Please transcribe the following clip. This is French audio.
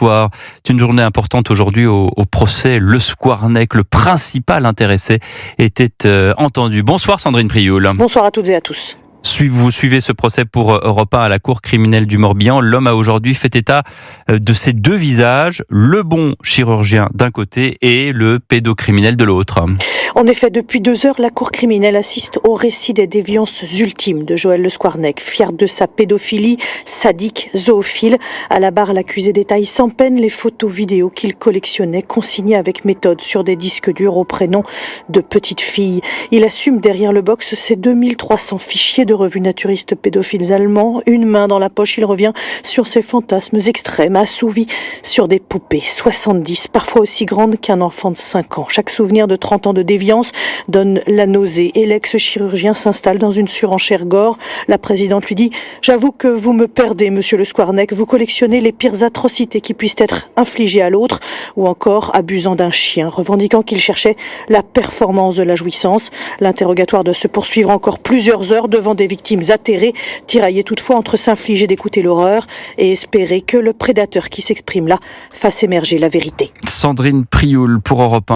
soir. C'est une journée importante aujourd'hui au procès Le Squarnec. Le principal intéressé était entendu. Bonsoir Sandrine Prioul. Bonsoir à toutes et à tous. Vous suivez ce procès pour Europe 1 à la Cour criminelle du Morbihan. L'homme a aujourd'hui fait état de ses deux visages, le bon chirurgien d'un côté et le pédocriminel de l'autre. En effet, depuis 2 heures, la Cour criminelle assiste au récit des déviances ultimes de Joël Le Squarnec. Fier de sa pédophilie, sadique, zoophile, à la barre, l'accusé détaille sans peine les photos vidéos qu'il collectionnait, consignées avec méthode sur des disques durs au prénom de petites filles. Il assume derrière le box ses 2300 fichiers de revues naturistes pédophiles allemands. Une main dans la poche, il revient sur ses fantasmes extrêmes, assouvis sur des poupées, 70, parfois aussi grandes qu'un enfant de 5 ans. Chaque souvenir de 30 ans de déviance donne la nausée et l'ex-chirurgien s'installe dans une surenchère gore. La présidente lui dit « J'avoue que vous me perdez, monsieur Le Squarnec. Vous collectionnez les pires atrocités qui puissent être infligées à l'autre ou encore abusant d'un chien, revendiquant qu'il cherchait la performance de la jouissance. » L'interrogatoire doit se poursuivre encore plusieurs heures devant des victimes atterrées, tiraillées toutefois entre s'infliger d'écouter l'horreur et espérer que le prédateur qui s'exprime là fasse émerger la vérité. Sandrine Prioul pour Europe 1.